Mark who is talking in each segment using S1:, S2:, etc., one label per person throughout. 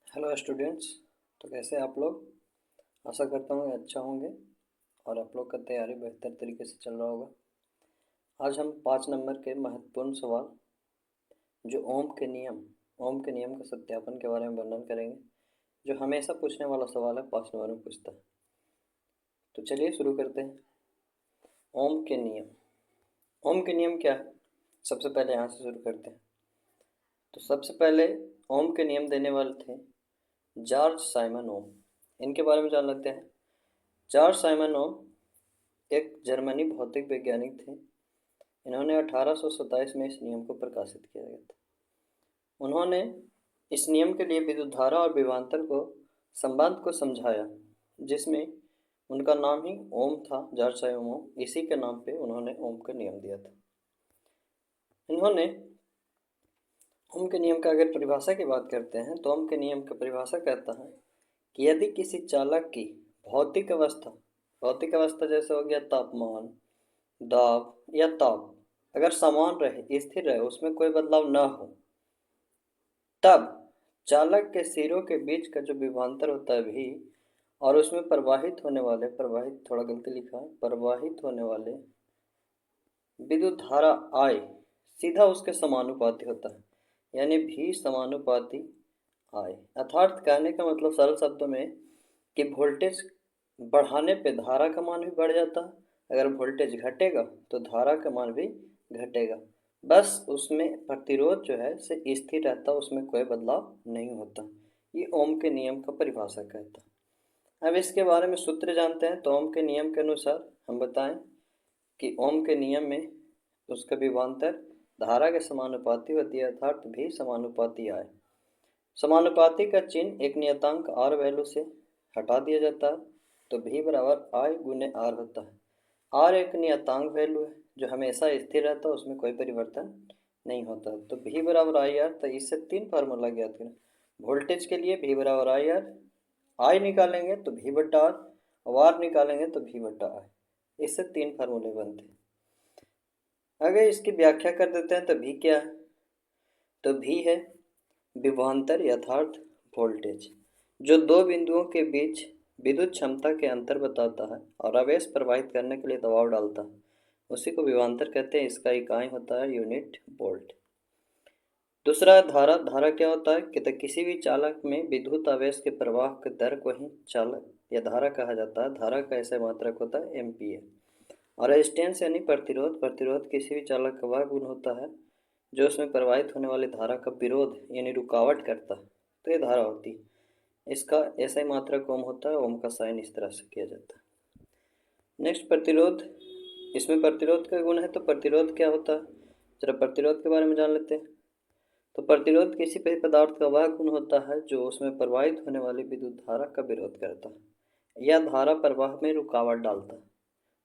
S1: Hello students. तो कैसे आप लोग? आशा करता हूँ अच्छा होंगे और आप लोग का तैयारी बेहतर तरीके से चल रहा होगा। आज हम 5 नंबर के महत्वपूर्ण सवाल जो ओम के नियम का सत्यापन के बारे में वर्णन करेंगे, जो हमेशा पूछने वाला सवाल है, 5 नंबर में पूछता है। तो चलिए शुरू करते हैं। ओम के नियम। ओम के नियम क्या है? सबसे पहले यहाँ से शुरू करते हैं। तो सबसे पहले ओम के नियम देने वाले थे जॉर्ज साइमन ओम। इनके बारे में जान लेते हैं। जॉर्ज साइमन ओम एक जर्मनी भौतिक वैज्ञानिक थे। इन्होंने 1827 में इस नियम को प्रकाशित किया गया था। उन्होंने इस नियम के लिए विद्युत धारा और विभवांतर को संबंध को समझाया, जिसमें उनका नाम ही ओम था। जॉर्ज साइमन ओम, इसी के नाम पे उन्होंने ओम का नियम दिया था। इन्होंने ओम के नियम का अगर परिभाषा की बात करते हैं तो ओम के नियम का परिभाषा कहता है कि यदि किसी चालक की भौतिक अवस्था जैसे हो गया तापमान, दाब या ताप, अगर समान रहे, स्थिर रहे, उसमें कोई बदलाव न हो, तब चालक के सिरों के बीच का जो विभवांतर होता है भी, और उसमें प्रवाहित होने वाले विद्युत धारा I सीधा उसके समानुपाती होता है, यानी भी समानुपाती I। अर्थात कहने का मतलब सरल शब्दों में कि वोल्टेज बढ़ाने पे धारा का मान भी बढ़ जाता है, अगर वोल्टेज घटेगा तो धारा का मान भी घटेगा। बस उसमें प्रतिरोध जो है से स्थिर रहता, उसमें कोई बदलाव नहीं होता। ये ओम के नियम का परिभाषा कहता है। अब इसके बारे में सूत्र जानते हैं। तो ओम के नियम के अनुसार हम बताएं कि ओम के नियम में उसका विभवांतर धारा के समानुपाती होती है, अर्थात भी समानुपाती आए। समानुपाती का चिन्ह एक नियतांक आर वैल्यू से हटा दिया जाता है, तो भी बराबर आई गुने आर होता है। आर एक नियतांक वैल्यू है जो हमेशा स्थिर रहता है, उसमें कोई परिवर्तन नहीं होता। तो भी बराबर आई आर। तो इससे 3 फार्मूला ज्ञात करें। वोल्टेज के लिए भी बराबर आई आर, आई निकालेंगे तो भी बट्टा आर, और आर निकालेंगे तो भी बट्टा आई। इससे 3 फार्मूले बनते हैं। अगर इसकी व्याख्या कर देते हैं तो भी क्या है? तो भी है विभवांतर यथार्थ वोल्टेज, जो दो बिंदुओं के बीच विद्युत क्षमता के अंतर बताता है और आवेश प्रवाहित करने के लिए दबाव डालता है, उसी को विभवांतर कहते हैं। इसका इकाई होता है यूनिट वोल्ट। दूसरा धारा क्या होता है कि तो किसी भी चालक में विद्युत आवेश के प्रवाह के दर को ही चालक या धारा कहा जाता है। धारा का ऐसा मात्रक होता है एम्पीयर। और रेजिस्टेंस यानी प्रतिरोध किसी भी चालक का वह गुण होता है जो उसमें प्रवाहित होने वाली धारा का विरोध यानी रुकावट करता है, तो ये धारा होती है। इसका ऐसा ही मात्रक ओम होता है। ओम का साइन इस तरह से किया जाता है। नेक्स्ट प्रतिरोध। इसमें प्रतिरोध का गुण है, तो प्रतिरोध क्या होता है, जरा प्रतिरोध के बारे में जान लेते हैं। तो प्रतिरोध किसी भी पदार्थ का वह गुण होता है जो उसमें प्रवाहित होने वाली विद्युत धारा का विरोध करता है या धारा प्रवाह में रुकावट डालता है,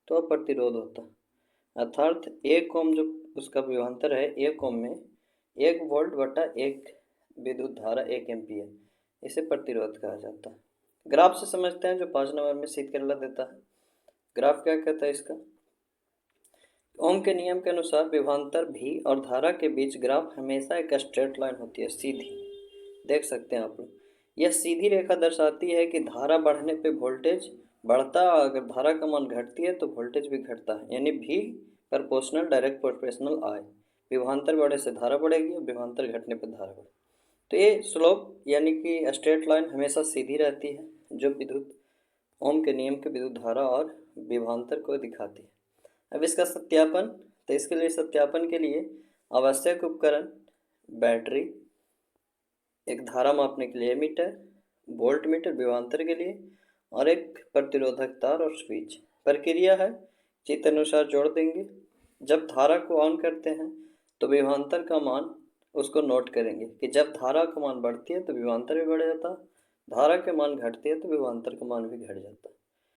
S1: तो प्रतिरोध होता है। अर्थात 1 ओम जो उसका विभवांतर है, 1 ओम में 1 वोल्ट बटा 1 विद्युत धारा 1 एम्पीयर, इसे प्रतिरोध कहा जाता है। ग्राफ से समझते हैं, जो 5 नंबर में सीध करला देता है। ग्राफ क्या कहता है इसका? ओम के नियम के अनुसार विभवांतर भी और धारा के बीच ग्राफ हमेशा एक स्ट्रेट लाइन होती है, सीधी। देख सकते हैं आप लोग। यह सीधी रेखा दर्शाती है कि धारा बढ़ने पे वोल्टेज बढ़ता है, अगर धारा का मान घटती है तो वोल्टेज भी घटता है, यानी भी प्रोपोर्शनल डायरेक्ट प्रोपोर्शनल आए। विभवांतर बढ़े से धारा बढ़ेगी और विभवांतर घटने पर धारा बढ़ेगी। तो ये स्लोप यानी कि स्ट्रेट लाइन हमेशा सीधी रहती है, जो ओम के नियम के विद्युत धारा और विभवांतर को दिखाती है। अब इसका सत्यापन। तो इसके लिए सत्यापन के लिए आवश्यक उपकरण बैटरी, एक धारा मापने के लिए एमीटर, वोल्ट मीटर विभवांतर के लिए, और एक प्रतिरोधक तार और स्विच। प्रक्रिया है चित्र अनुसार जोड़ देंगे। जब धारा को ऑन करते हैं तो विभवांतर का मान उसको नोट करेंगे कि जब धारा का मान बढ़ती है तो विभवांतर भी बढ़ जाता है, धारा के मान घटती है तो विभवांतर का मान भी घट जाता है।